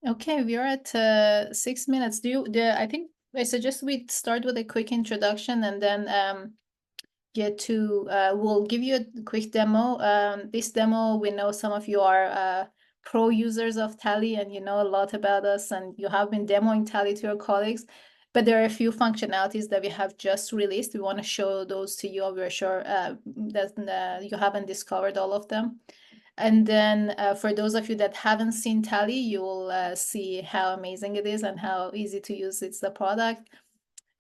Okay, we are at 6 minutes. I think I suggest we start with a quick introduction and then we'll give you a quick demo. This demo, we know some of you are pro users of Tali and you know a lot about us and you have been demoing Tali to your colleagues, but there are a few functionalities that we have just released. We want to show those to you. We're sure that you haven't discovered all of them. And then for those of you that haven't seen Tali, you will see how amazing it is and how easy to use it's the product.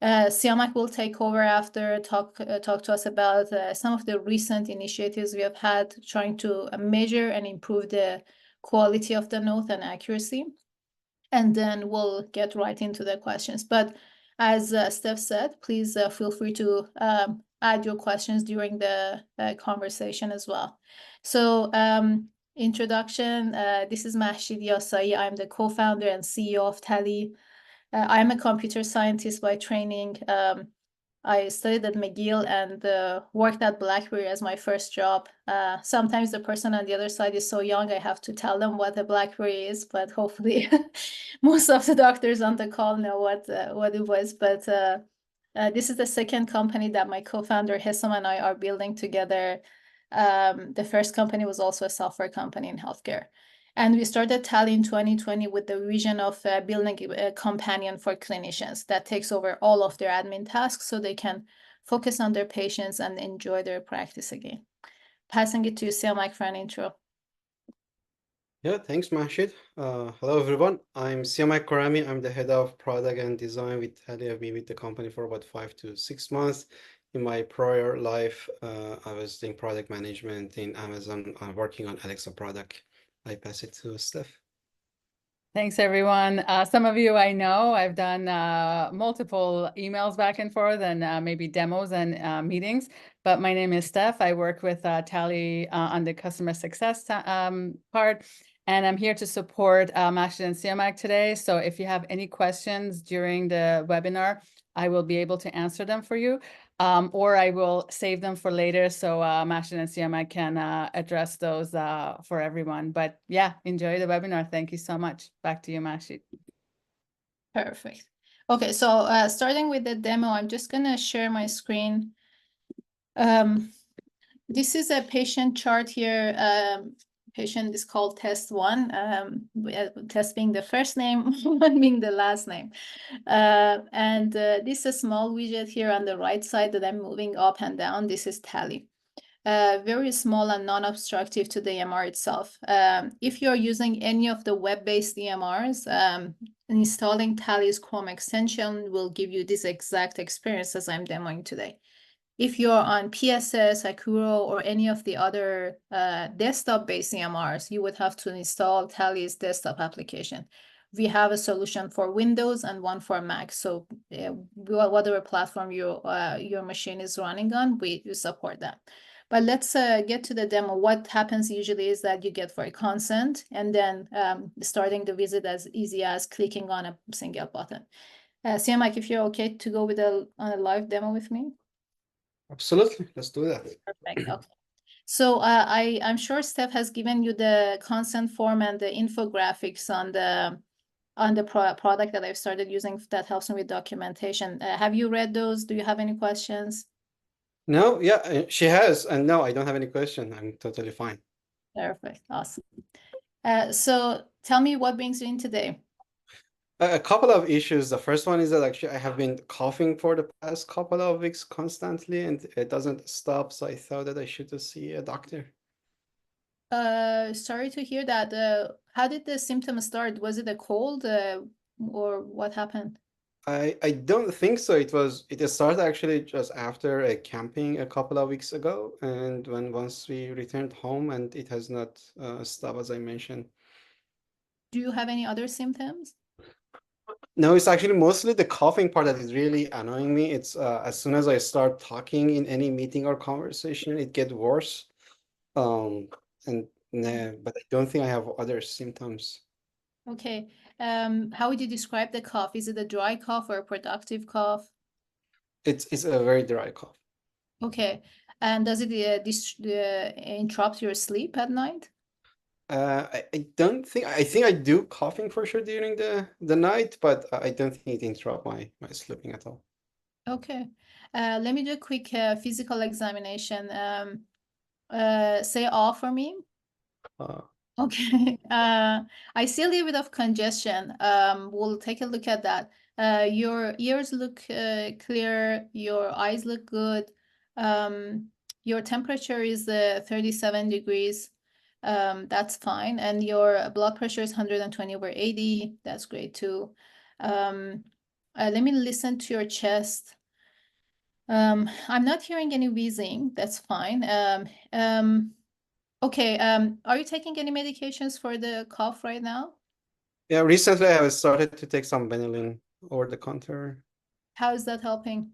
Siamak will take over after, talk to us about some of the recent initiatives we have had trying to measure and improve the quality of the note and accuracy. And then we'll get right into the questions. But as Steph said, please feel free to add your questions during the conversation as well. So introduction, this is Mahshid Yassaei. I'm the co-founder and CEO of Tali. I'm a computer scientist by training. I studied at McGill and worked at BlackBerry as my first job. Sometimes the person on the other side is so young, I have to tell them what a BlackBerry is, but hopefully most of the doctors on the call know what it was. But this is the second company that my co-founder Hessam and I are building together. The first company was also a software company in healthcare. And we started Tali in 2020 with the vision of building a companion for clinicians that takes over all of their admin tasks so they can focus on their patients and enjoy their practice again. Passing it to you, Siamak, for an intro. Yeah, thanks, Mahshid. Hello, everyone. I'm Siamak Khorrami. I'm the head of product and design with Tali. I've been with the company for about 5 to 6 months. In my prior life, I was doing product management in Amazon, working on Alexa product. I pass it to Steph. Thanks, everyone. Some of you I know, I've done multiple emails back and forth and maybe demos and meetings, but my name is Steph. I work with Tali on the customer success part, and I'm here to support Mahshid and Siamak today. So if you have any questions during the webinar, I will be able to answer them for you. Or I will save them for later so Mahshid and Siamak can address those for everyone. But yeah, enjoy the webinar. Thank you so much. Back to you, Mahshid. Perfect. Okay, so starting with the demo, I'm just going to share my screen. This is a patient chart here. Patient is called test 1, test being the first name, 1 being the last name. And this is a small widget here on the right side that I'm moving up and down. This is Tali. Very small and non-obstructive to the EMR itself. If you're using any of the web-based EMRs, installing Tali's Chrome extension will give you this exact experience as I'm demoing today. If you're on PSS, Akuro, or any of the other desktop-based EMRs, you would have to install Tali's desktop application. We have a solution for Windows and one for Mac. So whatever platform your machine is running on, we support that. But let's get to the demo. What happens usually is that you get for a consent and then starting the visit as easy as clicking on a single button. Siamak, if you're okay to go with on a live demo with me. Absolutely, let's do that. Perfect. Okay. So I'm sure Steph has given you the consent form and the infographics on the product that I've started using that helps me with documentation. Have you read those? Do you have any questions? No, yeah, she has. And no, I don't have any question. I'm totally fine. Perfect. Awesome. So tell me what brings you in today. A couple of issues. The first one is that actually I have been coughing for the past couple of weeks constantly and it doesn't stop. So I thought that I should just see a doctor. Sorry to hear that. How did the symptoms start? Was it a cold or what happened? I don't think so. It started actually just after a camping a couple of weeks ago, and once we returned home, and it has not stopped as I mentioned. Do you have any other symptoms? No, it's actually mostly the coughing part that is really annoying me. It's as soon as I start talking in any meeting or conversation, it gets worse. Um, and nah, but I don't think I have other symptoms. Okay. How would you describe the cough? Is it a dry cough or a productive cough? It's a very dry cough. Okay. And does it interrupt your sleep at night? I don't think I think I do coughing for sure during the night, but I don't think it interrupt my sleeping at all. Okay. Let me do a quick physical examination. Say all for me. Uh, Okay. I see a little bit of congestion. We'll take a look at that. Your ears look clear. Your eyes look good. Um, your temperature is 37 degrees. That's fine. And your blood pressure is 120/80. That's great too. Let me listen to your chest. I'm not hearing any wheezing. That's fine. Okay. Are you taking any medications for the cough right now? yeah, recently I have started to take some Benylin over the counter. How is that helping?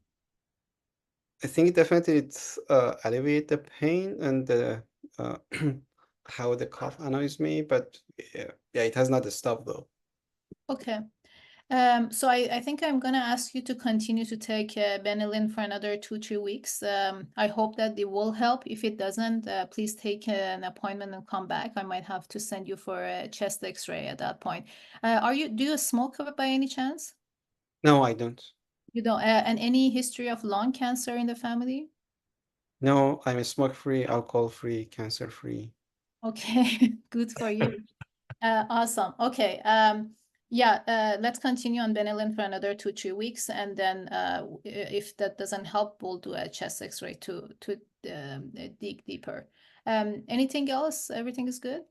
I think definitely it's alleviate the pain and the uh, how the cough annoys me, but yeah, it has not stopped though. Okay. So I think I'm gonna ask you to continue to take Benylin for another 2, 3 weeks. I hope that it will help. If it doesn't, please take an appointment and come back. I might have to send you for a chest X-ray at that point. Do you smoke by any chance? No, I don't. You don't, and any history of lung cancer in the family? No, I'm a smoke-free, alcohol-free, cancer-free. Okay, good for you. Awesome. Okay. Yeah, let's continue on Benylin for another 2, 3 weeks, and then if that doesn't help, we'll do a chest X-ray to dig deeper. Anything else? Everything is good?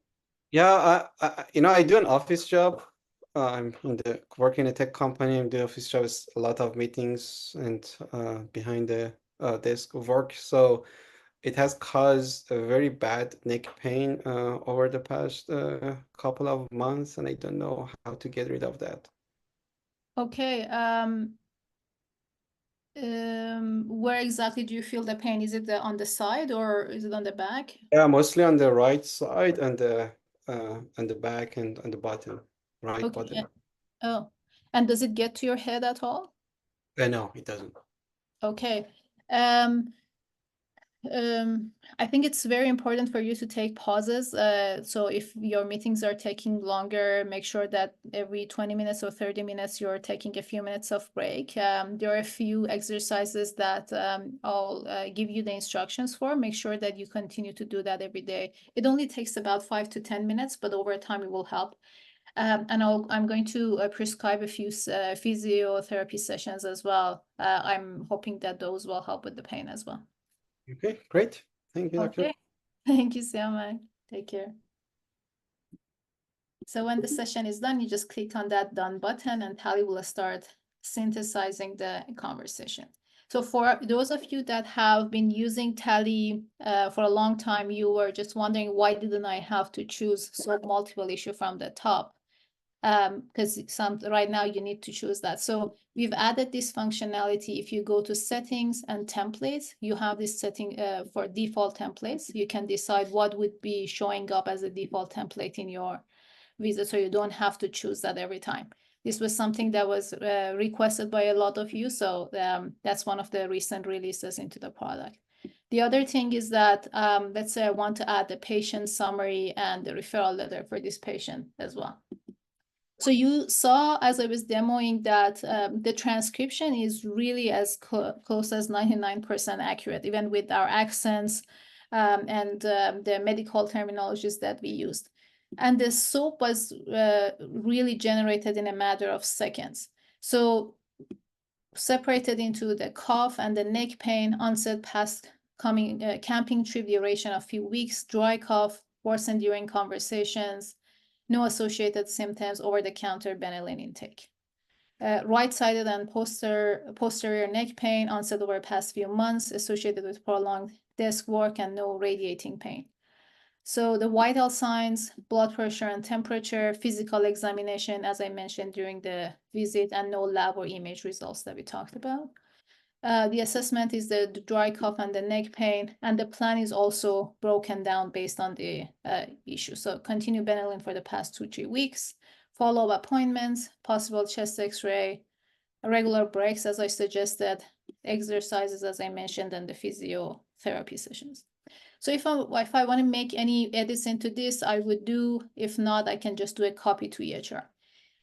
Yeah, I do an office job. I'm in the working in a tech company. I'm doing office jobs, a lot of meetings and behind the desk of work. So it has caused a very bad neck pain over the past couple of months, and I don't know how to get rid of that. Okay. Where exactly do you feel the pain? Is it on the side or is it on the back? Yeah, mostly on the right side and the back and on the bottom, right Okay. bottom. Oh, and does it get to your head at all? No, it doesn't. Okay. Um, I think it's very important for you to take pauses. So if your meetings are taking longer, make sure that every 20 minutes or 30 minutes, you're taking a few minutes of break. There are a few exercises that I'll give you the instructions for. Make sure that you continue to do that every day. It only takes about 5 to 10 minutes, but over time it will help. And I'm going to prescribe a few physiotherapy sessions as well. I'm hoping that those will help with the pain as well. Okay, great. Thank you, doctor. Okay. Thank you so much. Take care. So when the session is done, you just click on that done button and Tali will start synthesizing the conversation. So for those of you that have been using Tali for a long time, you were just wondering, why didn't I have to choose solve multiple issue from the top? Because right now you need to choose that. So we've added this functionality. If you go to settings and templates, you have this setting for default templates. You can decide what would be showing up as a default template in your visa, so you don't have to choose that every time. This was something that was requested by a lot of you, so that's one of the recent releases into the product. The other thing is that let's say I want to add the patient summary and the referral letter for this patient as well. So you saw as I was demoing that the transcription is really as close as 99% accurate, even with our accents and the medical terminologies that we used. And the SOAP was really generated in a matter of seconds. So separated into the cough and the neck pain, onset past camping trip duration of few weeks, dry cough, worsened during conversations, no associated symptoms, over-the-counter Benylin intake. Right-sided and posterior neck pain, onset over past few months, associated with prolonged desk work and no radiating pain. So the vital signs, blood pressure and temperature, physical examination, as I mentioned during the visit, and no lab or image results that we talked about. The assessment is the dry cough and the neck pain, and the plan is also broken down based on the issue. So continue Benylin for the past 2, 3 weeks, follow-up appointments, possible chest X-ray, regular breaks as I suggested, exercises, as I mentioned, and the physiotherapy sessions. So if I want to make any edits into this, I would do. If not, I can just do a copy to EHR.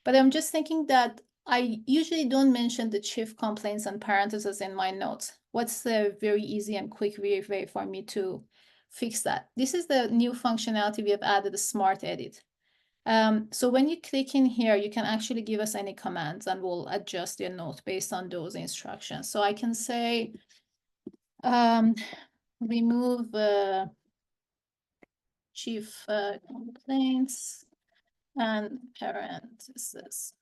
But I'm just thinking that I usually don't mention the chief complaints and parentheses in my notes. What's the very easy and quick way for me to fix that? This is the new functionality we have added, the Smart Edit. So when you click in here, you can actually give us any commands and we'll adjust your note based on those instructions. So I can say, remove chief complaints and parentheses.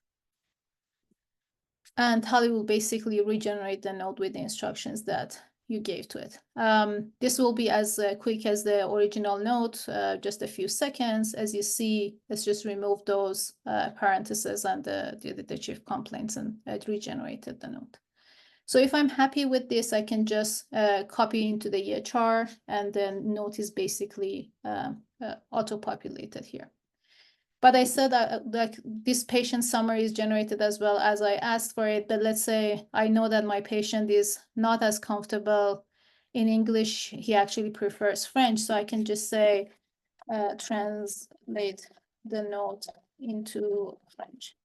And Tali will basically regenerate the node with the instructions that you gave to it. This will be as quick as the original node, just a few seconds. As you see, let's just remove those parentheses and the chief complaints, and it regenerated the node. So if I'm happy with this, I can just copy into the EHR, and then note is basically auto-populated here. But I said that this patient summary is generated as well as I asked for it. But let's say I know that my patient is not as comfortable in English. He actually prefers French. So I can just say, translate the note into French.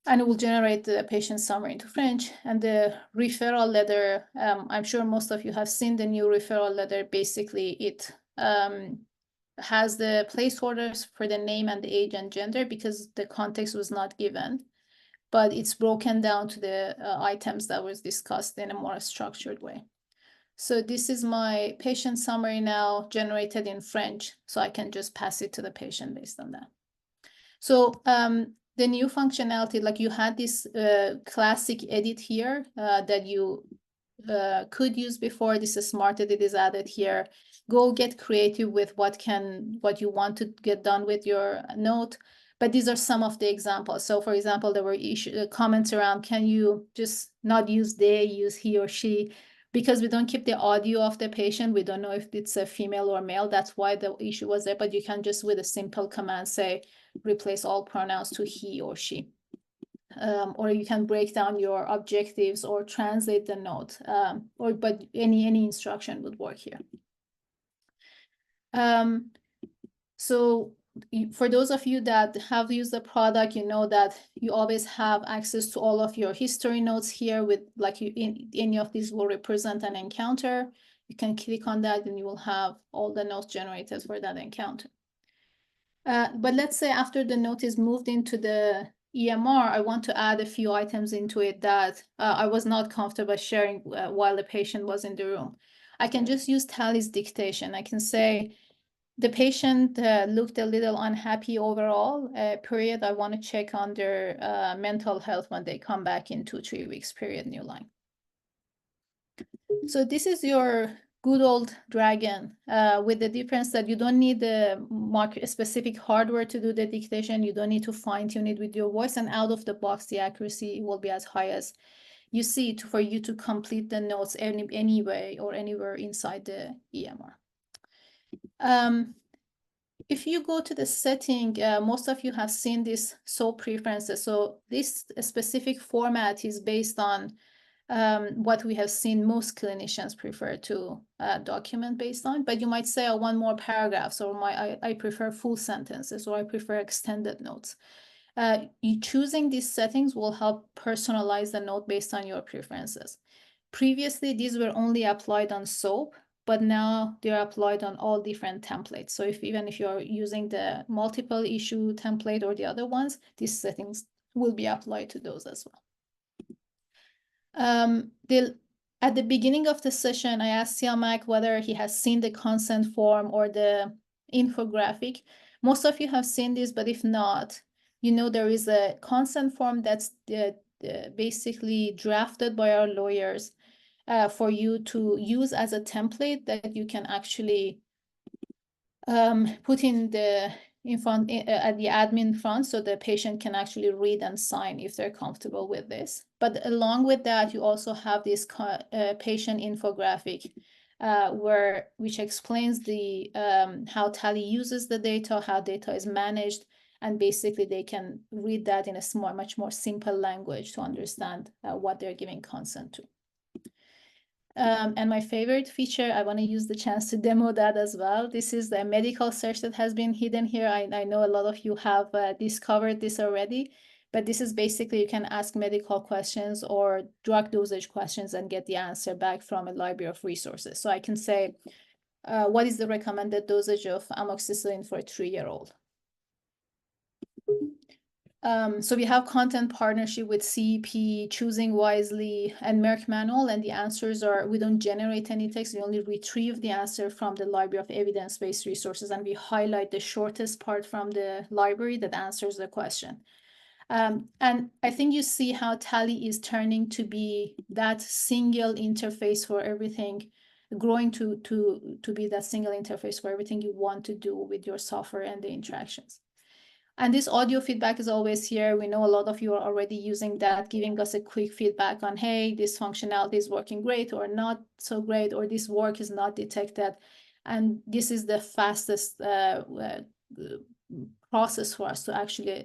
And it will generate the patient summary into French. And the referral letter, I'm sure most of you have seen the new referral letter. Basically, it has the placeholders for the name and the age and gender because the context was not given, but it's broken down to the items that was discussed in a more structured way. So this is my patient summary now generated in French, so I can just pass it to the patient based on that. So the new functionality, like you had this classic edit here that you could use before. This is Smart Edit is added here. Go get creative with what you want to get done with your note. But these are some of the examples. So for example, there were comments around, can you just not use they, use he or she? Because we don't keep the audio of the patient, we don't know if it's a female or male. That's why the issue was there. But you can just with a simple command say, replace all pronouns to he or she. Or you can break down your objectives or translate the note, but any instruction would work here. So for those of you that have used the product, you know that you always have access to all of your history notes here with any of these will represent an encounter. You can click on that and you will have all the notes generated for that encounter. But let's say after the note is moved into the EMR, I want to add a few items into it that I was not comfortable sharing while the patient was in the room. I can just use Tali's dictation. I can say, the patient looked a little unhappy overall, period. I want to check on their mental health when they come back in 2-3 weeks, period, new line. So this is your good old Dragon with the difference that you don't need the specific hardware to do the dictation. You don't need to fine tune it with your voice, and out of the box, the accuracy will be as high as you see for you to complete the notes anyway or anywhere inside the EMR. If you go to the setting, most of you have seen this SOAP preferences. So this specific format is based on what we have seen most clinicians prefer to document based on. But you might say, I want more paragraphs, or I prefer full sentences, or I prefer extended notes. You choosing these settings will help personalize the note based on your preferences. Previously, these were only applied on SOAP, but now they're applied on all different templates. So even if you're using the multiple issue template or the other ones, these settings will be applied to those as well. At the beginning of the session, I asked Siamak whether he has seen the consent form or the infographic. Most of you have seen this, but if not, you know there is a consent form that's basically drafted by our lawyers for you to use as a template that you can actually put in the at the admin front, so the patient can actually read and sign if they're comfortable with this. But along with that, you also have this patient infographic which explains the how Tali uses the data, how data is managed, And basically they can read that in a much more simple language to understand what they're giving consent to. And my favorite feature, I want to use the chance to demo that as well. This is the medical search that has been hidden here. I know a lot of you have discovered this already, but this is basically you can ask medical questions or drug dosage questions and get the answer back from a library of resources. So I can say, what is the recommended dosage of amoxicillin for a 3-year-old? So we have content partnership with CEP, Choosing Wisely, and Merck Manual, and the answers are, we don't generate any text, we only retrieve the answer from the library of evidence-based resources, and we highlight the shortest part from the library that answers the question. And I think you see how Tali is turning to be that single interface for everything, growing to be that single interface for everything you want to do with your software and the interactions. And this audio feedback is always here. We know a lot of you are already using that, giving us a quick feedback on, hey, this functionality is working great or not so great, or this work is not detected. And this is the fastest process for us to actually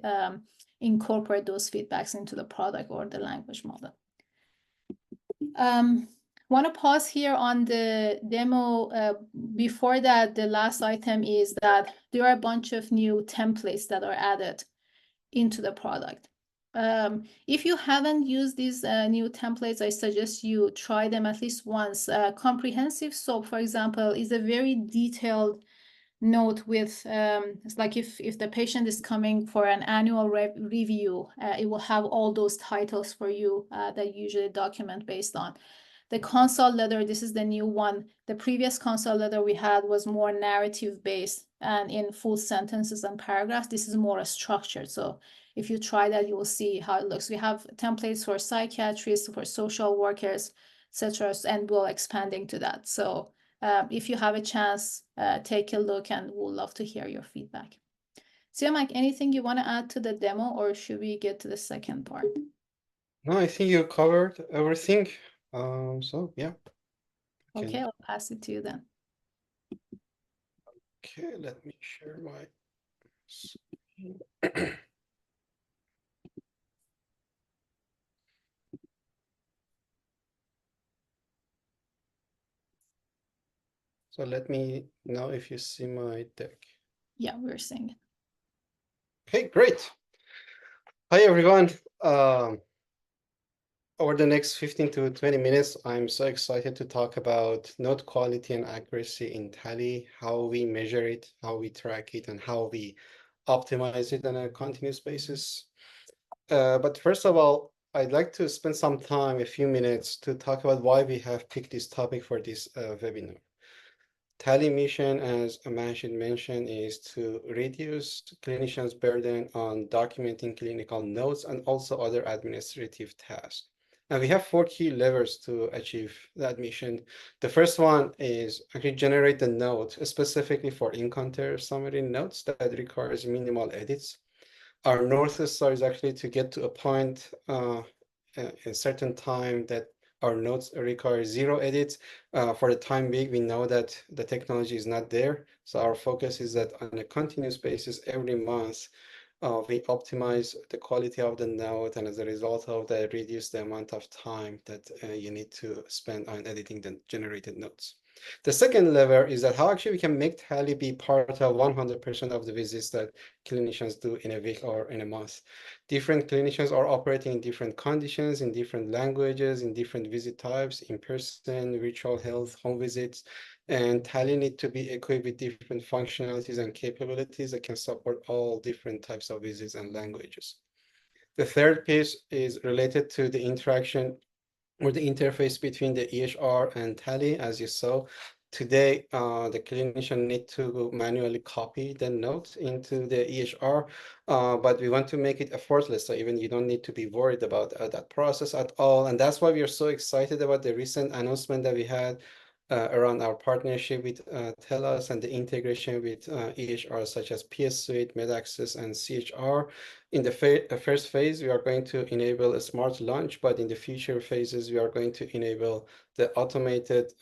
incorporate those feedbacks into the product or the language model. Want to pause here on the demo. Before that, the last item is that there are a bunch of new templates that are added into the product. If you haven't used these new templates, I suggest you try them at least once. Comprehensive SOAP, for example, is a very detailed note with, it's like if the patient is coming for an annual review, it will have all those titles for you that you usually document based on. The consult letter, this is the new one. The previous consult letter we had was more narrative based and in full sentences and paragraphs. This is more structured. So if you try that, you will see how it looks. We have templates for psychiatrists, for social workers, etc., and we're expanding to that. So if you have a chance, take a look, and we'll love to hear your feedback. Siamak, anything you want to add to the demo, or should we get to the second part? No, I think you covered everything. So yeah. Okay, I'll pass it to you then. Okay, let me share my screen. So let me know if you see my deck. Yeah, we're seeing it. Okay, great. Hi, everyone. Over the next 15 to 20 minutes, I'm so excited to talk about node quality and accuracy in Tali, how we measure it, how we track it, and how we optimize it on a continuous basis. But first of all, I'd like to spend some time, a few minutes, to talk about why we have picked this topic for this webinar. Tali mission, as Mahshid mentioned, is to reduce clinicians' burden on documenting clinical notes and also other administrative tasks. And we have 4 key levers to achieve that mission. The first one is actually generate the note specifically for encounter summary notes that requires minimal edits. Our North Star is actually to get to a point a certain time that our notes require 0 edits. For the time being, we know that the technology is not there. So our focus is that on a continuous basis, every month, we optimize the quality of the note, and as a result of that, reduce the amount of time that you need to spend on editing the generated notes. The second lever is that how actually we can make Tali be part of 100% of the visits that clinicians do in a week or in a month. Different clinicians are operating in different conditions, in different languages, in different visit types, in person, virtual health, home visits, and Tali need to be equipped with different functionalities and capabilities that can support all different types of visits and languages. The third piece is related to the interaction or the interface between the EHR and Tali. As you saw today, the clinician need to manually copy the notes into the EHR, but we want to make it effortless, so even you don't need to be worried about that process at all. And that's why we are so excited about the recent announcement that we had around our partnership with TELUS and the integration with EHR such as PS Suite, MedAccess, and CHR. In the first phase, we are going to enable a smart launch, but in the future phases, we are going to enable the automated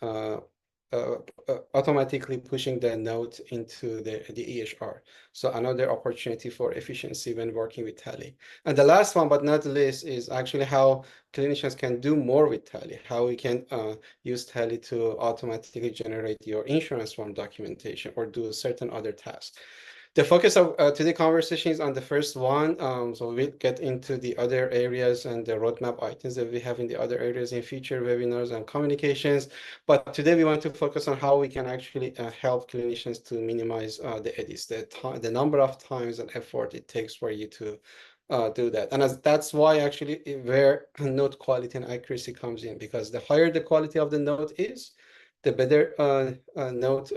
automatically pushing the note into the EHR. So another opportunity for efficiency when working with Tali. And the last one, but not the least, is actually how clinicians can do more with Tali, how we can use Tali to automatically generate your insurance form documentation or do certain other tasks. The focus of today's conversation is on the first one. So we'll get into the other areas and the roadmap items that we have in the other areas in future webinars and communications. But today we want to focus on how we can actually help clinicians to minimize the edits, the number of times and effort it takes for you to do that. And that's why actually where note quality and accuracy comes in, because the higher the quality of the note is, the better note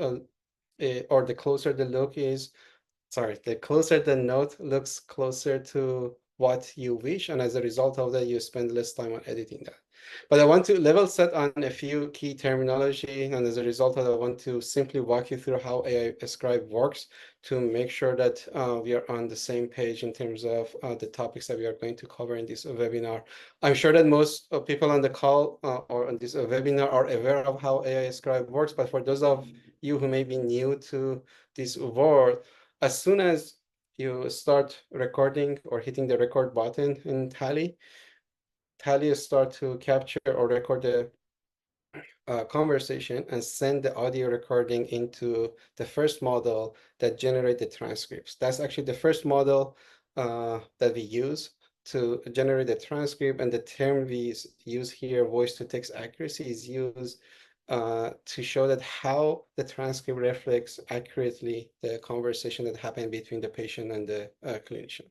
or the closer the look is, sorry, the closer the note looks closer to what you wish, and as a result of that, you spend less time on editing that. But I want to level set on a few key terminology, and as a result of that, I want to simply walk you through how AI Scribe works to make sure that we are on the same page in terms of the topics that we are going to cover in this webinar. I'm sure that most people on the call or on this webinar are aware of how AI Scribe works, but for those of you who may be new to this world, as soon as you start recording or hitting the record button in Tali, Tali start to capture or record the conversation and send the audio recording into the first model that generate the transcripts. That's actually the first model that we use to generate the transcript, and the term we use here, voice to text accuracy, is used to show that how the transcript reflects accurately the conversation that happened between the patient and the clinician.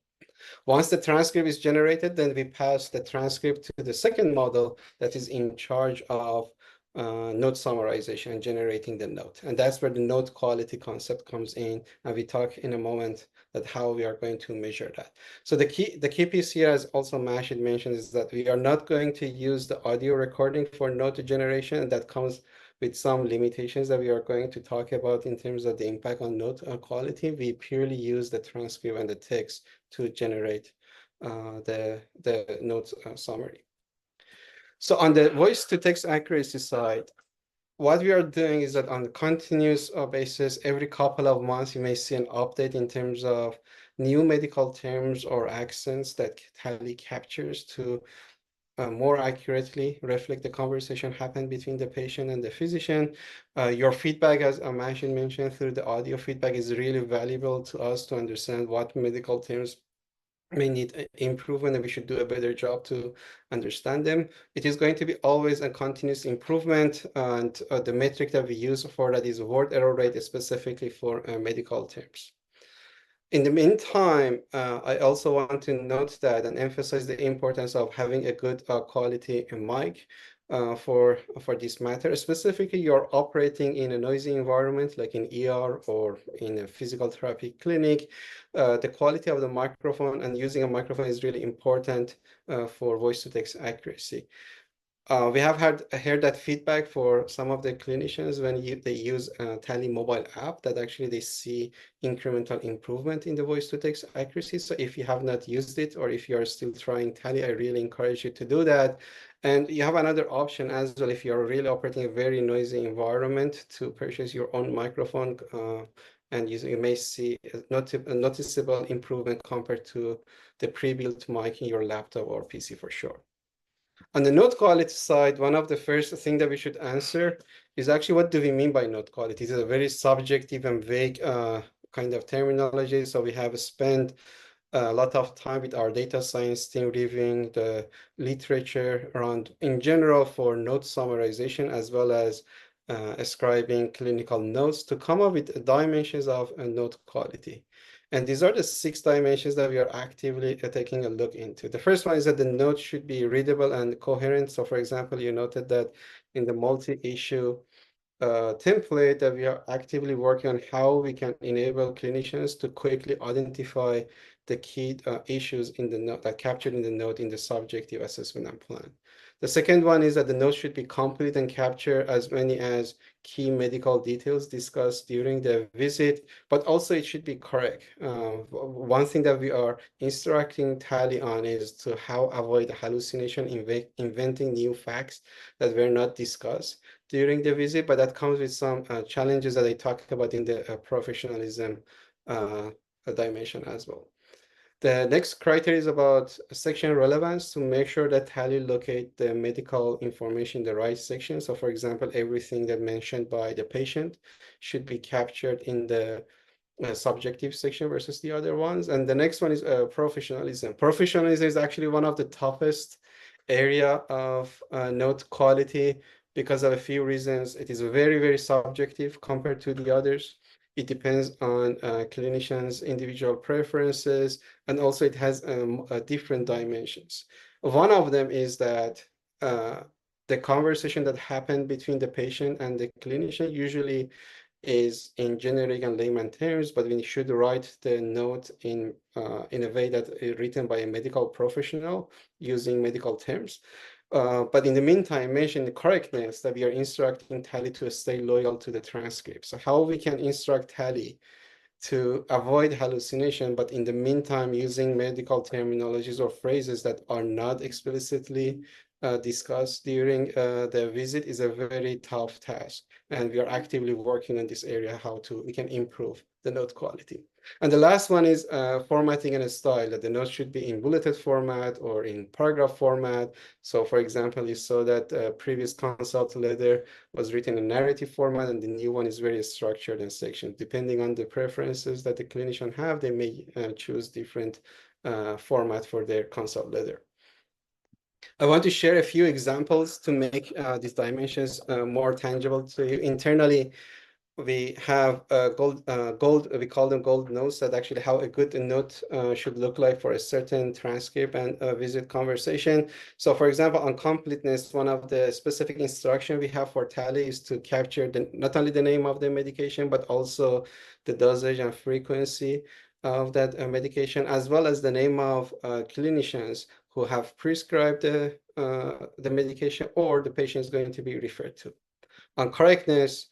Once the transcript is generated, then we pass the transcript to the second model that is in charge of note summarization and generating the note. And that's where the note quality concept comes in. And we talk in a moment that how we are going to measure that. So the key piece here, as also Mahshid mentioned, is that we are not going to use the audio recording for note generation. And that comes with some limitations that we are going to talk about in terms of the impact on note quality. We purely use the transcript and the text to generate the notes summary. So on the voice to text accuracy side, what we are doing is that on a continuous basis, every couple of months, you may see an update in terms of new medical terms or accents that Tali captures to more accurately reflect the conversation happened between the patient and the physician. Your feedback, as Mahshid mentioned, through the audio feedback is really valuable to us to understand what medical terms may need improvement, and we should do a better job to understand them. It is going to be always a continuous improvement, and the metric that we use for that is word error rate, specifically for medical terms. In the meantime, I also want to note that and emphasize the importance of having a good quality mic for this matter. Specifically, you're operating in a noisy environment like in ER or in a physical therapy clinic. The quality of the microphone and using a microphone is really important for voice to text accuracy. We have heard that feedback for some of the clinicians when they use Tali mobile app, that actually they see incremental improvement in the voice to text accuracy. So if you have not used it, or if you are still trying Tali, I really encourage you to do that. And you have another option as well if you're really operating a very noisy environment, to purchase your own microphone, and you may see a noticeable improvement compared to the pre-built mic in your laptop or PC for sure. On the note quality side, one of the first thing that we should answer is actually, what do we mean by note quality? It is a very subjective and vague kind of terminology. So we have spent a lot of time with our data science team reviewing the literature around, in general, for note summarization, as well as ascribing clinical notes to come up with dimensions of note quality. And these are the 6 dimensions that we are actively taking a look into. The first one is that the note should be readable and coherent. So for example, you noted that in the multi-issue template that we are actively working on how we can enable clinicians to quickly identify the key issues in the note that captured in the note in the subjective assessment and plan. The second one is that the note should be complete and capture as many as key medical details discussed during the visit, but also it should be correct. One thing that we are instructing Tali on is to how avoid hallucination, inventing new facts that were not discussed. during the visit, but that comes with some challenges that I talked about in the professionalism dimension as well. The next criteria is about section relevance to make sure that Tally locate the medical information in the right section. So for example, everything that mentioned by the patient should be captured in the subjective section versus the other ones. And the next one is professionalism. Professionalism is actually one of the toughest area of note quality because of a few reasons. It is very, very subjective compared to the others. It depends on clinicians' individual preferences, and also it has different dimensions. One of them is that the conversation that happened between the patient and the clinician usually is in generic and layman terms, but we should write the note in a way that is written by a medical professional using medical terms. But in the meantime, mention the correctness that we are instructing Tally to stay loyal to the transcript. So how we can instruct Tally to avoid hallucination, but in the meantime, using medical terminologies or phrases that are not explicitly discussed during the visit is a very tough task. And we are actively working on this area, how we can improve the note quality. And the last one is formatting and style, that the notes should be in bulleted format or in paragraph format. So for example, you saw that previous consult letter was written in narrative format, and the new one is very structured and sectioned. Depending on the preferences that the clinician have, they may choose different format for their consult letter. I want to share a few examples to make these dimensions more tangible to you. Internally, we have gold, we call them gold notes, that actually how a good note should look like for a certain transcript and visit conversation. So for example, on completeness, one of the specific instruction we have for Tally is to capture not only the name of the medication, but also the dosage and frequency of that medication, as well as the name of clinicians who have prescribed the medication or the patient is going to be referred to. On correctness,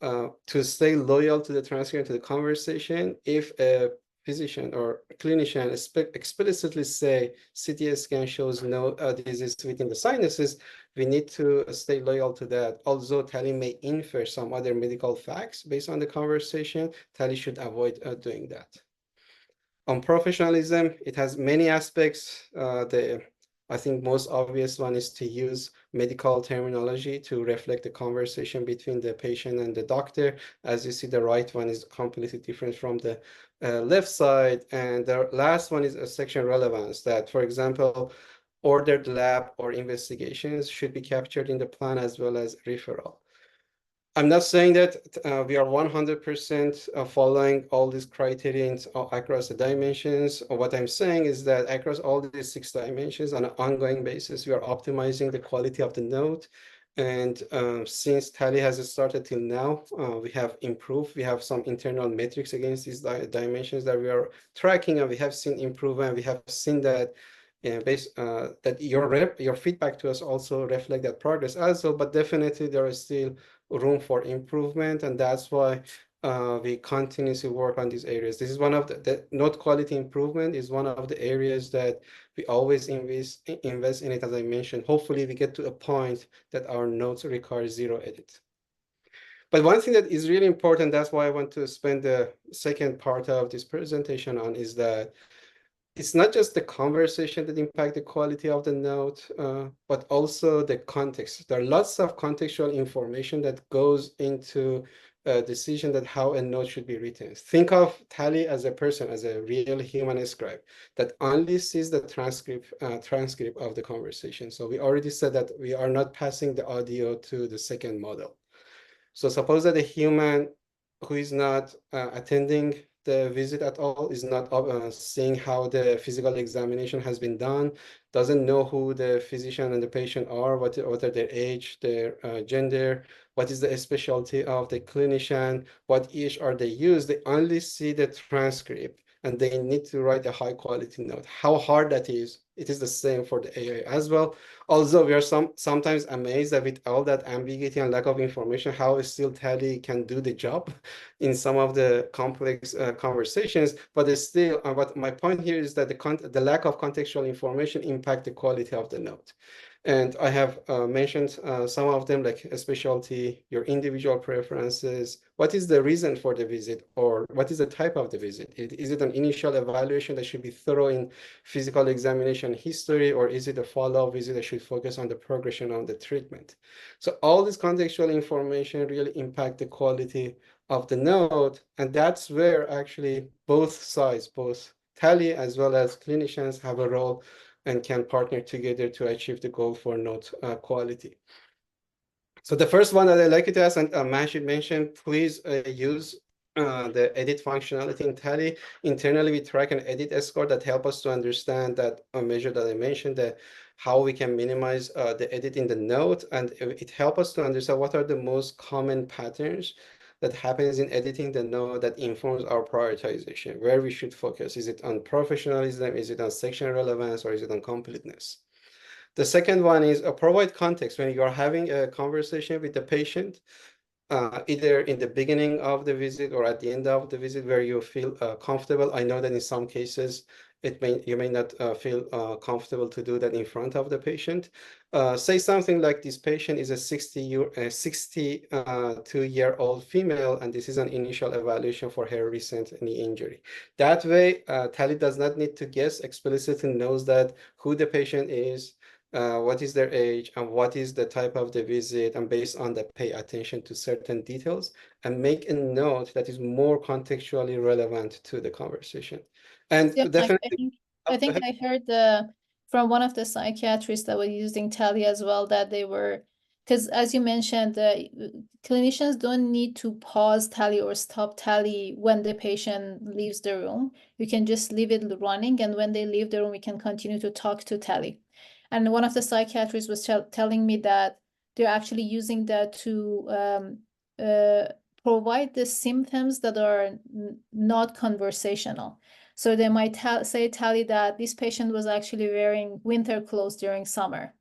to stay loyal to the transcript, to the conversation, if a physician or a clinician explicitly say CT scan shows no disease within the sinuses, we need to stay loyal to that. Although Tally may infer some other medical facts based on the conversation, Tally should avoid doing that. On professionalism, it has many aspects. I think most obvious one is to use medical terminology to reflect the conversation between the patient and the doctor. As you see, the right one is completely different from the left side. And the last one is a section relevance, that, for example, ordered lab or investigations should be captured in the plan as well as referral. I'm not saying that we are 100% following all these criteria across the dimensions. What I'm saying is that across all these 6 dimensions on an ongoing basis, we are optimizing the quality of the node. And since Tally has started till now, we have improved. We have some internal metrics against these dimensions that we are tracking, and we have seen improvement. We have seen that that your feedback to us also reflect that progress also, but definitely there is still room for improvement, and that's why we continuously work on these areas. This is one of the note quality improvement is one of the areas that we always invest in it. As I mentioned, hopefully we get to a point that our notes require 0 edit. But one thing that is really important, that's why I want to spend the second part of this presentation on, is that it's not just the conversation that impact the quality of the note, but also the context. There are lots of contextual information that goes into a decision that how a note should be written. Think of Tally as a person, as a real human scribe that only sees the transcript of the conversation. So we already said that we are not passing the audio to the second model. So suppose that a human who is not attending the visit at all, is not seeing how the physical examination has been done, doesn't know who the physician and the patient are, what are their age, their gender, what is the specialty of the clinician, what each are they use. They only see the transcript and they need to write a high quality note. How hard that is, it is the same for the AI as well. Also, we are sometimes amazed that with all that ambiguity and lack of information, how still Tally can do the job in some of the complex conversations. But but my point here is that the lack of contextual information impact the quality of the note. And I have mentioned some of them, like a specialty, your individual preferences. What is the reason for the visit, or what is the type of the visit? Is it an initial evaluation that should be thorough in physical examination history, or is it a follow-up visit that should focus on the progression of the treatment? So all this contextual information really impact the quality of the note, and that's where actually both sides, both Tali as well as clinicians, have a role and can partner together to achieve the goal for note quality. So the first one that I'd like you to ask, and Mahshid mentioned, please use the edit functionality in Tali. Internally, we track an edit score that help us to understand that measure that I mentioned, that how we can minimize the edit in the note, and it help us to understand what are the most common patterns that happens in editing the note that informs our prioritization, where we should focus. Is it on professionalism? Is it on section relevance? Or is it on completeness? The second one is provide context when you are having a conversation with the patient, either in the beginning of the visit or at the end of the visit, where you feel comfortable. I know that in some cases you may not feel comfortable to do that in front of the patient. Say something like, this patient is a 62-year-old female, and this is an initial evaluation for her recent knee injury. That way, Tali does not need to guess, explicitly knows that who the patient is, what is their age, and what is the type of the visit, and based on that, pay attention to certain details and make a note that is more contextually relevant to the conversation. And Yeah, definitely, I go think ahead. I heard from one of the psychiatrists that were using Tally as well, that they were, because as you mentioned, clinicians don't need to pause Tally or stop Tally when the patient leaves the room. You can just leave it running, and when they leave the room, we can continue to talk to Tally. And one of the psychiatrists was telling me that they're actually using that to provide the symptoms that are not conversational. So they might Tally, that this patient was actually wearing winter clothes during summer,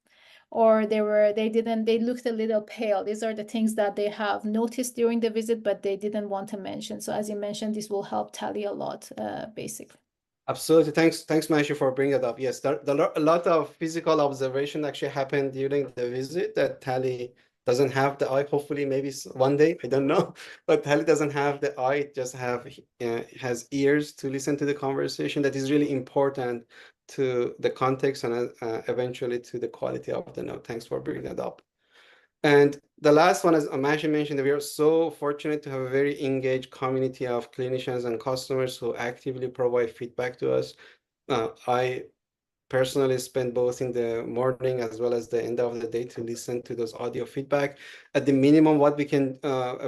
or they looked a little pale. These are the things that they have noticed during the visit, but they didn't want to mention. So as you mentioned, this will help Tally a lot, basically. Absolutely. Thanks, Manshu, for bringing that up. Yes, a lot of physical observation actually happened during the visit that Tali doesn't have the eye. Hopefully, maybe one day, I don't know, but Tali doesn't have the eye. It just has ears to listen to the conversation. That is really important to the context and eventually to the quality of the note. Thanks for bringing that up. And the last one, as Amashi mentioned, we are so fortunate to have a very engaged community of clinicians and customers who actively provide feedback to us. I personally spend both in the morning as well as the end of the day to listen to those audio feedback. At the minimum, what we can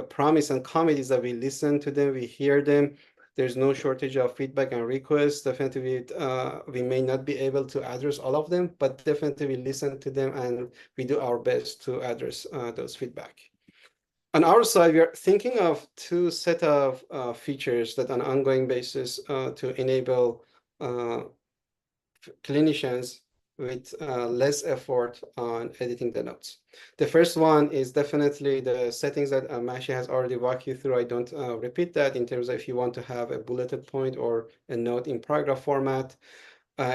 promise and commit is that we listen to them, we hear them. There's no shortage of feedback and requests. Definitely, we may not be able to address all of them, but definitely we listen to them and we do our best to address those feedback. On our side, we are thinking of two set of features that on an ongoing basis to enable clinicians with less effort on editing the notes. The first one is definitely the settings that Mashi has already walked you through. I don't repeat that in terms of if you want to have a bulleted point or a note in paragraph format.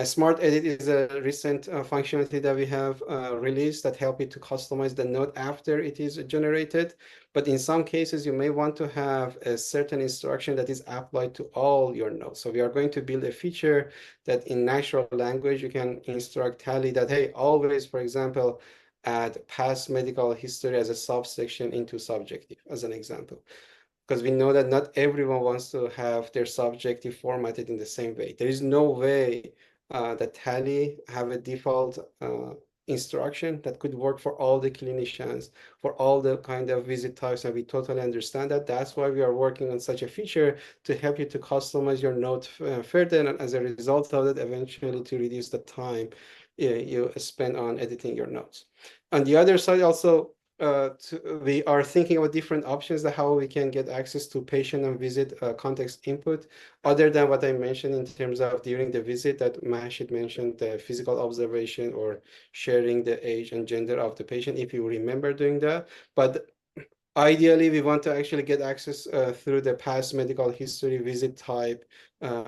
Smart Edit is a recent functionality that we have released that help you to customize the note after it is generated. But in some cases, you may want to have a certain instruction that is applied to all your notes. So we are going to build a feature that in natural language, you can instruct Tali that, hey, always, for example, add past medical history as a subsection into subjective, as an example, because we know that not everyone wants to have their subjective formatted in the same way. There is no way that Tally have a default instruction that could work for all the clinicians, for all the kind of visit types, and we totally understand that. That's why we are working on such a feature to help you to customize your note further, and as a result of it, eventually to reduce the time you spend on editing your notes. On the other side, also, we are thinking about different options that how we can get access to patient and visit context input, other than what I mentioned in terms of during the visit that Mahshid mentioned, the physical observation or sharing the age and gender of the patient, if you remember doing that. But Ideally, we want to actually get access through the past medical history, visit type,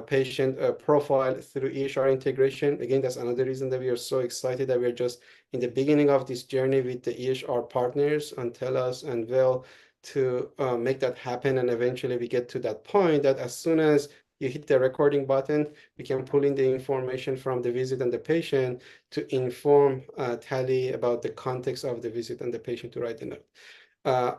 patient profile through EHR integration. Again, that's another reason that we are so excited that we're just in the beginning of this journey with the EHR partners and TELUS and Well to make that happen. And eventually we get to that point that as soon as you hit the recording button, we can pull in the information from the visit and the patient to inform Tali about the context of the visit and the patient to write the note.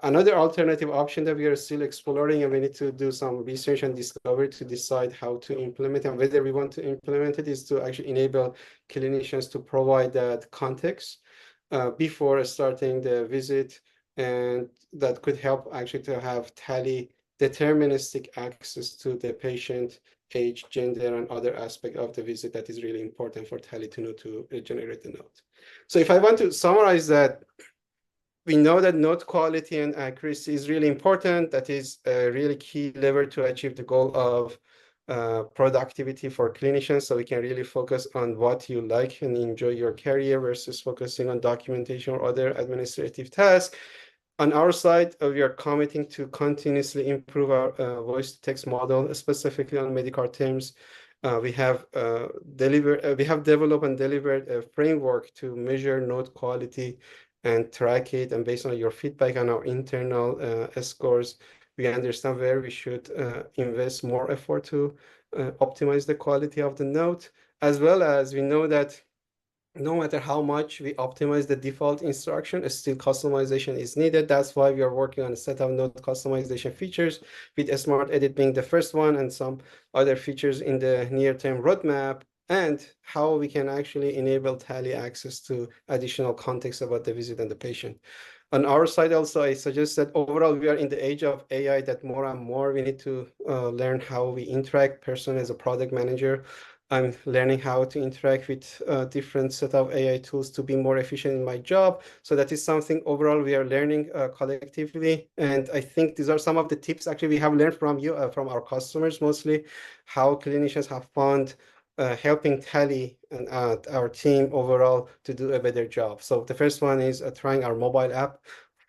Another alternative option that we are still exploring, and we need to do some research and discovery to decide how to implement and whether we want to implement it, is to actually enable clinicians to provide that context before starting the visit. And that could help actually to have Tali deterministic access to the patient age, gender, and other aspect of the visit that is really important for Tali to know to generate the note. So if I want to summarize that, we know that note quality and accuracy is really important. That is a really key lever to achieve the goal of productivity for clinicians. So we can really focus on what you like and enjoy your career versus focusing on documentation or other administrative tasks. On our side, we are committing to continuously improve our voice-to-text model, specifically on medical terms. We have developed and delivered a framework to measure note quality and track it. And based on your feedback on our internal scores, we understand where we should invest more effort to optimize the quality of the note, as well as we know that no matter how much we optimize the default instruction, still customization is needed. That's why we are working on a set of note customization features, with Smart Edit being the first one and some other features in the near-term roadmap, and how we can actually enable Tali access to additional context about the visit and the patient. On our side also, I suggest that overall we are in the age of AI, that more and more we need to learn how we interact. Personally, as a product manager, I'm learning how to interact with different set of AI tools to be more efficient in my job. So that is something overall we are learning collectively. And I think these are some of the tips actually we have learned from you, from our customers mostly, how clinicians have found helping Tali and our team overall to do a better job. So the first one is trying our mobile app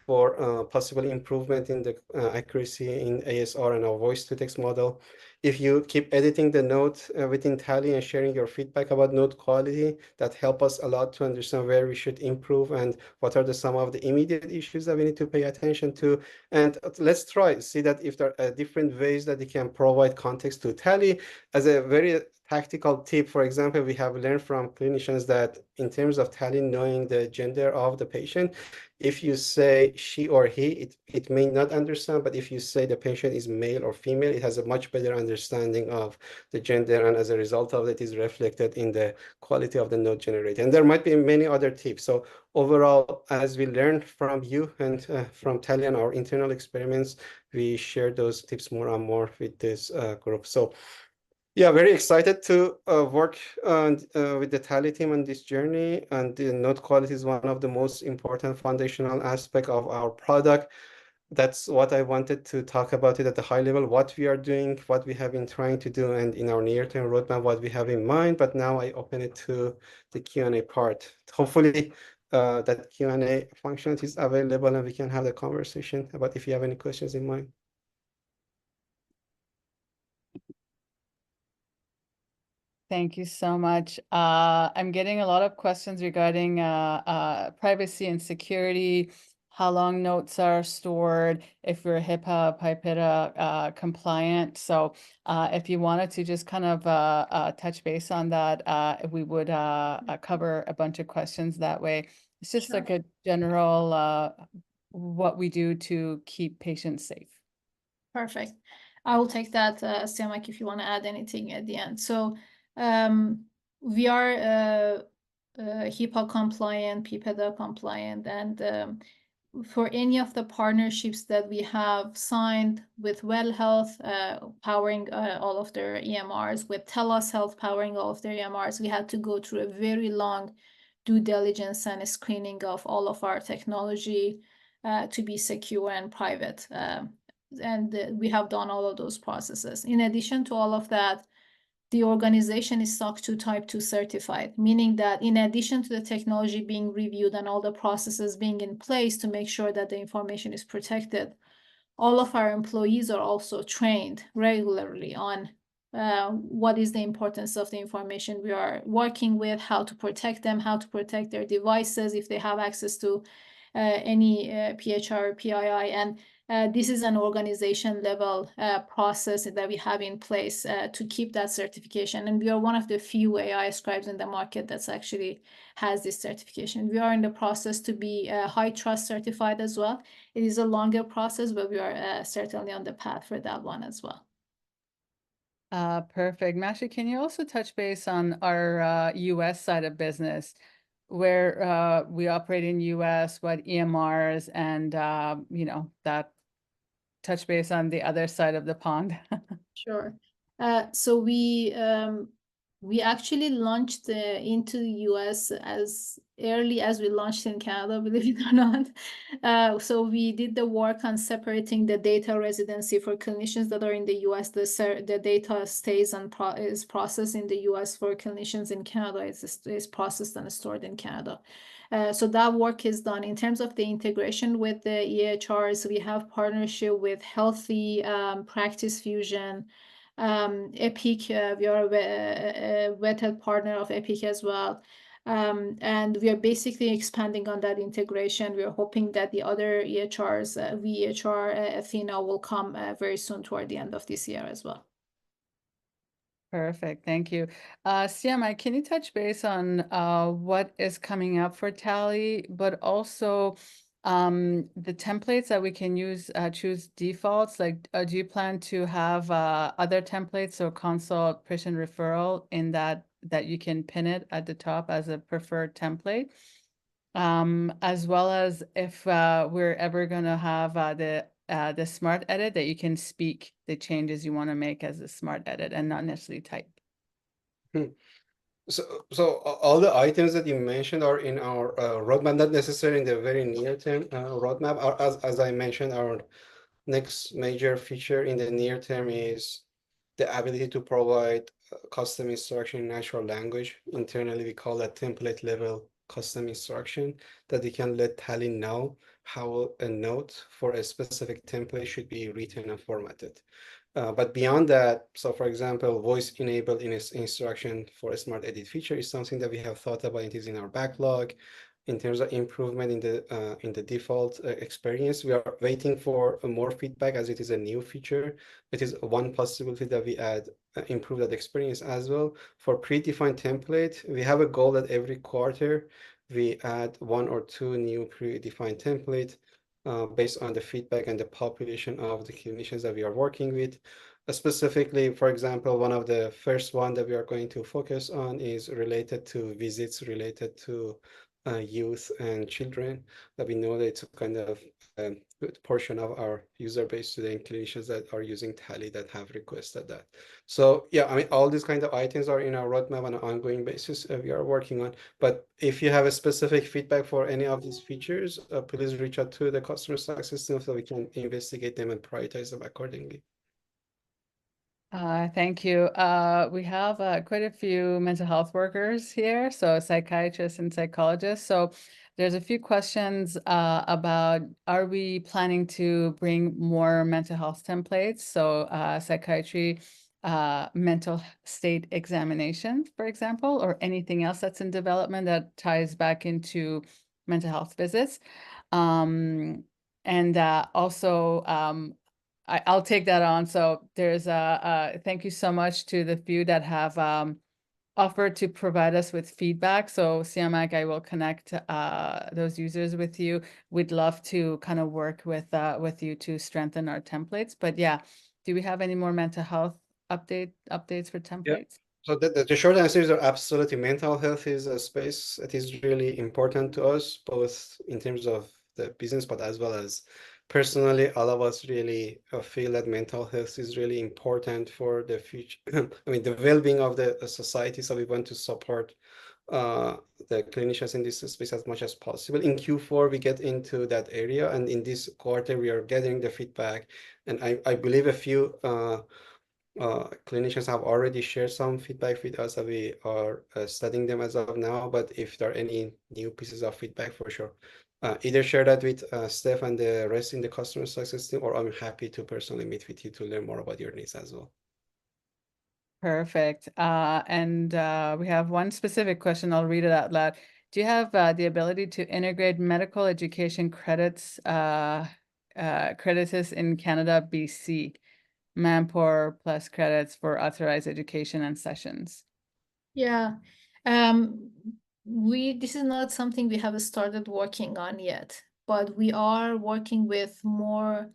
for possible improvement in the accuracy in ASR and our voice-to-text model. If you keep editing the note within Tali and sharing your feedback about note quality, that help us a lot to understand where we should improve and what are some of the immediate issues that we need to pay attention to. And let's see that if there are different ways that we can provide context to Tali. As a very tactical tip, for example, we have learned from clinicians that in terms of Tali knowing the gender of the patient, if you say she or he, it may not understand, but if you say the patient is male or female, it has a much better understanding of the gender, and as a result of it is reflected in the quality of the note generated. And there might be many other tips. So overall, as we learn from you and from Tali and our internal experiments, we share those tips more and more with this group. So yeah, very excited to work with the Tali team on this journey. And the note quality is one of the most important foundational aspect of our product. That's what I wanted to talk about it at the high level, what we are doing, what we have been trying to do, and in our near-term roadmap, what we have in mind. But now I open it to the Q&A part. Hopefully that Q&A functionality is available and we can have the conversation about if you have any questions in mind. Thank you so much. I'm getting a lot of questions regarding privacy and security, how long notes are stored, if we're HIPAA, PIPEDA compliant. So if you wanted to just kind of touch base on that, we would cover a bunch of questions that way. It's just like a general what we do to keep patients safe. Perfect. I will take that, Siamak, if you want to add anything at the end. So we are HIPAA compliant, PIPEDA compliant, and for any of the partnerships that we have signed with Well Health, powering all of their EMRs, with TELUS Health powering all of their EMRs, we had to go through a very long due diligence and screening of all of our technology to be secure and private. And we have done all of those processes. In addition to all of that, the organization is SOC 2 Type 2 certified, meaning that in addition to the technology being reviewed and all the processes being in place to make sure that the information is protected, all of our employees are also trained regularly on what is the importance of the information we are working with, how to protect them, how to protect their devices if they have access to any PHR or PII. And this is an organization level process that we have in place to keep that certification. And we are one of the few AI scribes in the market that's actually has this certification. We are in the process to be high trust certified as well. It is a longer process, but we are certainly on the path for that one as well. Perfect. Mahshid, can you also touch base on our US side of business, where we operate in US, what EMRs, and that touch base on the other side of the pond? Sure. So we actually launched into the US as early as we launched in Canada, believe it or not. So we did the work on separating the data residency for clinicians that are in the US. The data stays and is processed in the US. For clinicians in Canada, it's processed and stored in Canada. So that work is done. In terms of the integration with the EHRs, we have partnership with Healthy, Practice Fusion, Epic. We are a vetted partner of Epic as well. And we are basically expanding on that integration. We are hoping that the other EHRs, VHR, Athena will come very soon toward the end of this year as well. Perfect. Thank you. Siamak, can you touch base on what is coming up for Tali, but also the templates that we can use, choose defaults? Like, do you plan to have other templates, so consult, patient referral, in that you can pin it at the top as a preferred template? As well as if we're ever going to have the smart edit, that you can speak the changes you want to make as a smart edit and not necessarily type. So all the items that you mentioned are in our roadmap, not necessarily in the very near term roadmap. As I mentioned, our next major feature in the near term is the ability to provide custom instruction in natural language. Internally, we call that template level custom instruction, that you can let Tali know how a note for a specific template should be written and formatted. But beyond that, so for example, voice enabled in its instruction for a smart edit feature is something that we have thought about. It is in our backlog. In terms of improvement in the default experience, we are waiting for more feedback as it is a new feature. It is one possibility that we add, improve that experience as well. For predefined template, we have a goal that every quarter we add 1 or 2 new predefined template based on the feedback and the population of the clinicians that we are working with. Specifically, for example, one of the first one that we are going to focus on is related to visits related to youth and children, that we know that it's a kind of good portion of our user base today, and clinicians that are using Tali that have requested that. So yeah, I mean, all these kind of items are in our roadmap on an ongoing basis we are working on. But if you have a specific feedback for any of these features, please reach out to the customer success team so we can investigate them and prioritize them accordingly. Thank you. We have quite a few mental health workers here, so psychiatrists and psychologists. So there's a few questions about, are we planning to bring more mental health templates? So psychiatry, mental state examination, for example, or anything else that's in development that ties back into mental health visits. And also, I'll take that on. So there's thank you so much to the few that have offered to provide us with feedback. So Siamak, I will connect those users with you. We'd love to kind of work with you to strengthen our templates. But yeah, do we have any more mental health updates for templates? So the short answer is that absolutely, mental health is a space that is really important to us, both in terms of the business, but as well as personally. All of us really feel that mental health is really important for the future. I mean, the well-being of the society. So we want to support the clinicians in this space as much as possible. In Q4, we get into that area, and in this quarter, we are getting the feedback. And I believe a few clinicians have already shared some feedback with us, and we are studying them as of now. But if there are any new pieces of feedback, for sure, either share that with Steph and the rest in the customer success team, or I'm happy to personally meet with you to learn more about your needs as well. Perfect. And we have one specific question. I'll read it out loud. Do you have the ability to integrate medical education credits, credits in Canada, BC, Manpower plus credits for authorized education and sessions? Yeah. This is not something we have started working on yet, but we are working with more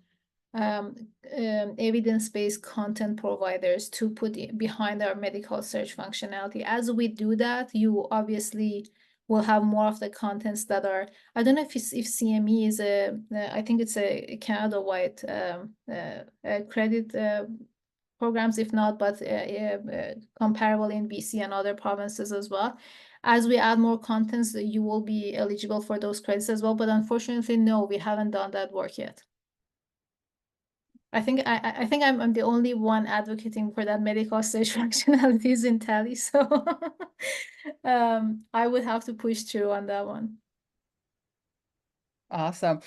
um, evidence-based content providers to put behind our medical search functionality. As we do that, you obviously will have more of the contents that are, I don't know if CME is I think it's a Canada-wide credit programs, if not, but comparable in BC and other provinces as well. As we add more contents, you will be eligible for those credits as well. But unfortunately, no, we haven't done that work yet. I think I'm the only one advocating for that medical search functionalities in Tally, so I would have to push through on that one. Awesome.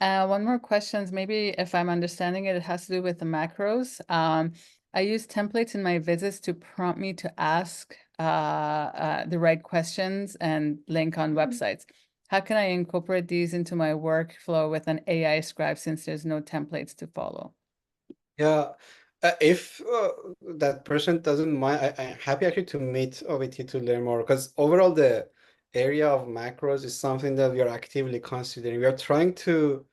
One more questions. Maybe if I'm understanding it, it has to do with the macros. I use templates in my visits to prompt me to ask the right questions and link on websites. How can I incorporate these into my workflow with an AI scribe since there's no templates to follow? Yeah, if that person doesn't mind, I'm happy actually to meet with you to learn more, because overall the area of macros is something that we are actively considering. We are trying to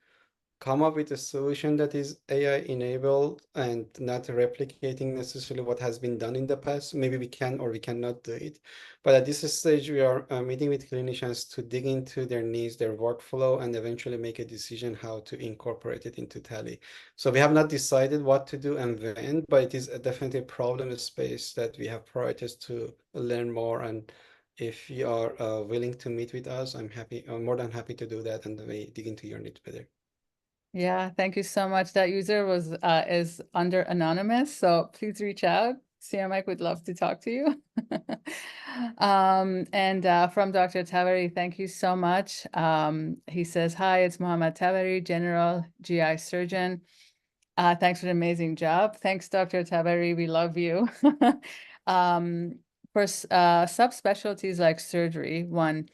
come up with a solution that is AI enabled and not replicating necessarily what has been done in the past. Maybe we can or we cannot do it. But at this stage, we are meeting with clinicians to dig into their needs, their workflow, and eventually make a decision how to incorporate it into Tally. So we have not decided what to do and when, but it is definitely a problem space that we have prioritized to learn more. And if you are willing to meet with us, I'm more than happy to do that, and we dig into your needs better. Yeah, thank you so much. That user was is under anonymous, so please reach out. Siamak would love to talk to you. And from Dr. Taveri, thank you so much. He says, hi, it's Mohammed Taveri, General GI Surgeon. Thanks for the amazing job. Thanks, Dr. Taveri. We love you. For subspecialties like surgery, one,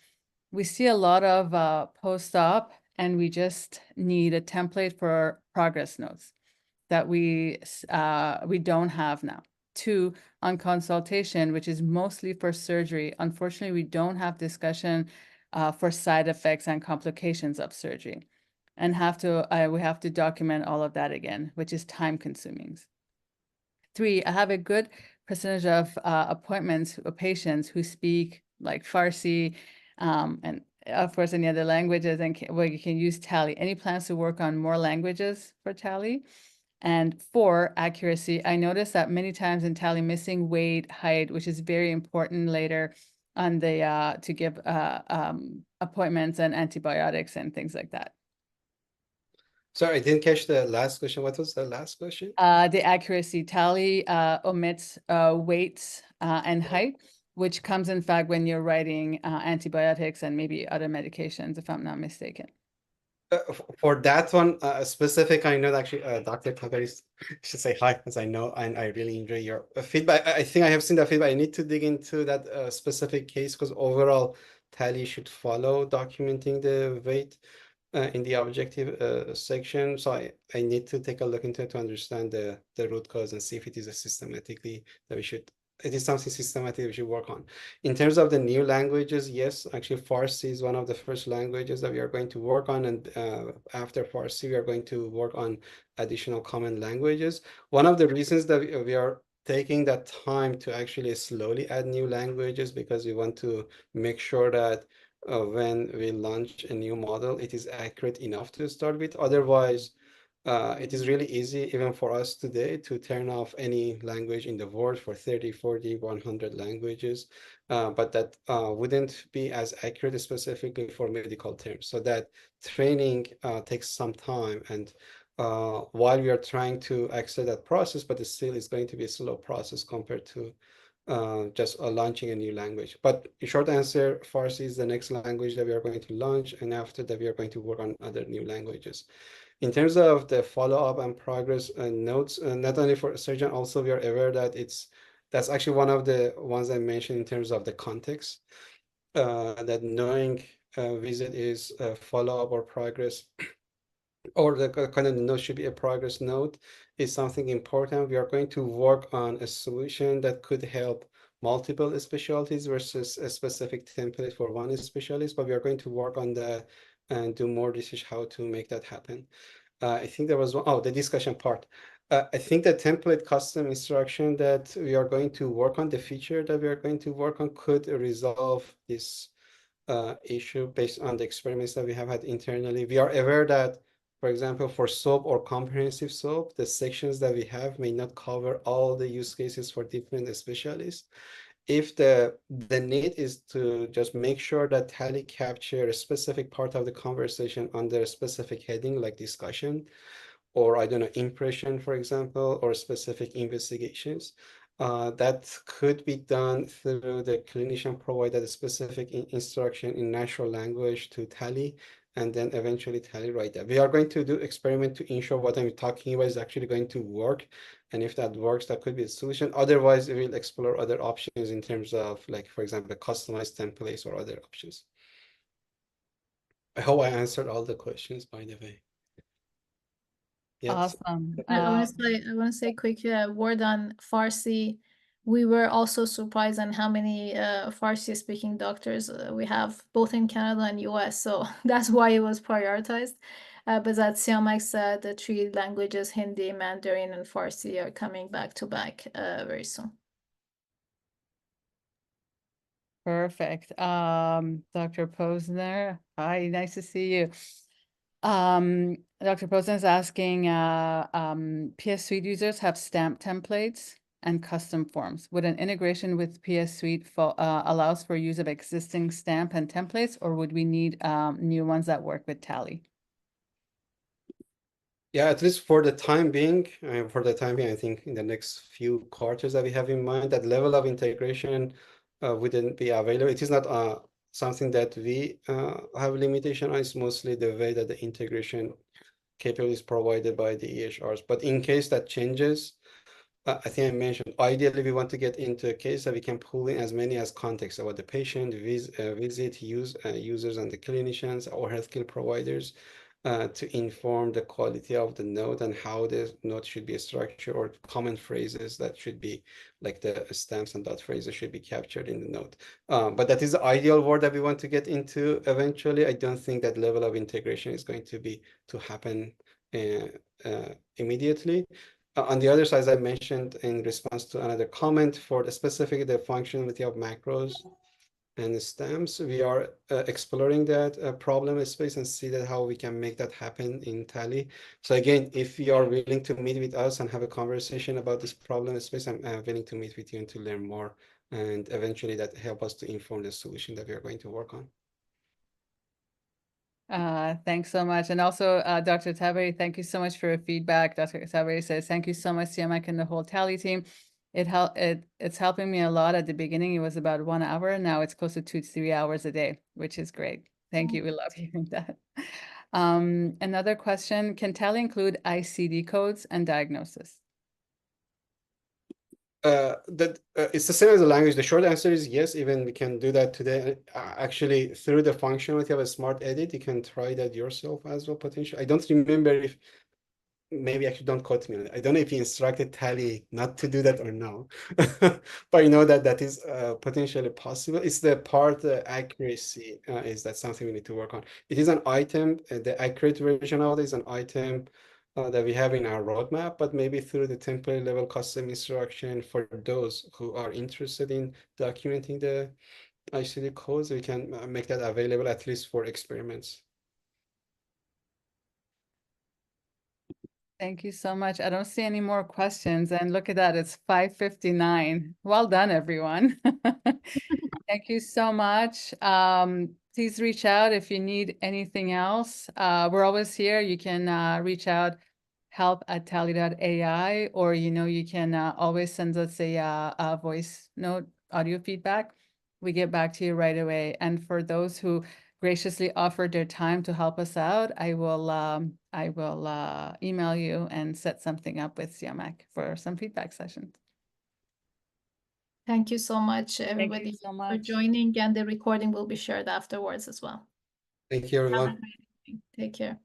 we see a lot of post-op, and we just need a template for progress notes that we don't have now. Two, on consultation, which is mostly for surgery, unfortunately, we don't have discussion for side effects and complications of surgery, and we have to document all of that again, which is time consuming. Three, I have a good percentage of appointments of patients who speak like Farsi, and of course any other languages, and where you can use Tally. Any plans to work on more languages for Tally? And four, accuracy. I noticed that many times in Tally, missing weight, height, which is very important later on the to give appointments and antibiotics and things like that. Sorry, I didn't catch the last question. What was the last question? The accuracy. Tally omits weights and height, which comes in fact when you're writing antibiotics and maybe other medications, if I'm not mistaken. For that one specific, I know that actually Dr. Tavares should say hi, as I know, and I really enjoy your feedback. I think I have seen that feedback. I need to dig into that specific case, because overall Tally should follow documenting the weight in the objective section. So I need to take a look into it to understand the root cause and see if it is a systematically that we should, it is something systematic we should work on. In terms of the new languages, yes, actually Farsi is one of the first languages that we are going to work on. And after Farsi, we are going to work on additional common languages. One of the reasons that we are taking that time to actually slowly add new languages, because we want to make sure that when we launch a new model, it is accurate enough to start with. Otherwise, it is really easy, even for us today, to turn off any language in the world for 30, 40, 100 languages. But that wouldn't be as accurate specifically for medical terms. So that training takes some time. And while we are trying to accelerate that process, but it still is going to be a slow process compared to just launching a new language. But the short answer, Farsi is the next language that we are going to launch, and after that, we are going to work on other new languages. In terms of the follow-up and progress and notes, not only for surgeon, also we are aware that that's actually one of the ones I mentioned in terms of the context, that knowing visit is follow-up or progress, or the kind of note should be a progress note, is something important. We are going to work on a solution that could help multiple specialties versus a specific template for one specialist, but we are going to work on that and do more research how to make that happen. I think there was one, oh, the discussion part. I think the template custom instruction that we are going to work on, the feature that we are going to work on could resolve this issue based on the experiments that we have had internally. We are aware that, for example, for SOAP or comprehensive SOAP, the sections that we have may not cover all the use cases for different specialists. If the need is to just make sure that Tally capture a specific part of the conversation under a specific heading like discussion, or I don't know, impression, for example, or specific investigations. That could be done through the clinician provided specific instruction in natural language to Tally, and then eventually Tally write that. We are going to do experiment to ensure what I'm talking about is actually going to work. And if that works, that could be a solution. Otherwise, we will explore other options in terms of, like, for example, customized templates or other options. I hope I answered all the questions, by the way. Yes. Awesome. I want to say a quick word on Farsi. We were also surprised on how many Farsi speaking doctors we have both in Canada and US. So that's why it was prioritized. But as Siamak said, the three languages, Hindi, Mandarin, and Farsi, are coming back to back very soon. Perfect. Dr. Posner, hi, nice to see you. Dr. Posner is asking, PS Suite users have stamp templates and custom forms. Would an integration with PS Suite allows for use of existing stamp and templates, or would we need new ones that work with Tally? Yeah, at least for the time being, I think in the next few quarters that we have in mind, that level of integration wouldn't be available. It is not something that we have limitation on. It's mostly the way that the integration capability is provided by the EHRs. But in case that changes, I think I mentioned, ideally we want to get into a case that we can pull in as many as context about the patient, visit, users and the clinicians or healthcare providers, to inform the quality of the note and how the note should be structured, or common phrases that should be, like the stamps and dot phrases should be captured in the note. But that is the ideal world that we want to get into eventually. I don't think that level of integration is going to happen immediately. On the other side, as I mentioned in response to another comment, for the specific the functionality of macros and the stamps, we are exploring that problem space and see that how we can make that happen in Tally. So again, if you are willing to meet with us and have a conversation about this problem space, I'm willing to meet with you and to learn more, and eventually that help us to inform the solution that we are going to work on. Thanks so much. And also, Dr. Taberi, thank you so much for your feedback. Dr. Taberi says, thank you so much, Siamak and the whole Tally team. It's helping me a lot. At the beginning, it was about 1 hour. Now it's close to 2 to 3 hours a day, which is great. Thank you. We love hearing that. Another question, can Tally include ICD codes and diagnosis? It's the same as the language. The short answer is yes, even we can do that today. Actually, through the functionality of a smart edit, you can try that yourself as well, potentially. I don't remember if, maybe actually don't quote me on it. I don't know if he instructed Tally not to do that or no, but I know that that is potentially possible. It's the part accuracy is that something we need to work on. It is an item, the accurate version of it is an item that we have in our roadmap, but maybe through the template level custom instruction for those who are interested in documenting the ICD codes, we can make that available at least for experiments. Thank you so much. I don't see any more questions. And look at that, it's 5:59. Well done, everyone. Thank you so much. Please reach out if you need anything else. We're always here. You can reach out help@tali.ai, or, you can always send us a voice note, audio feedback. We get back to you right away. And for those who graciously offered their time to help us out, I will email you and set something up with Siamak for some feedback sessions. Thank you so much, Thank everybody, you so for much. joining, and the recording will be shared afterwards as well. Thank you, Have a everyone. great evening. Take care.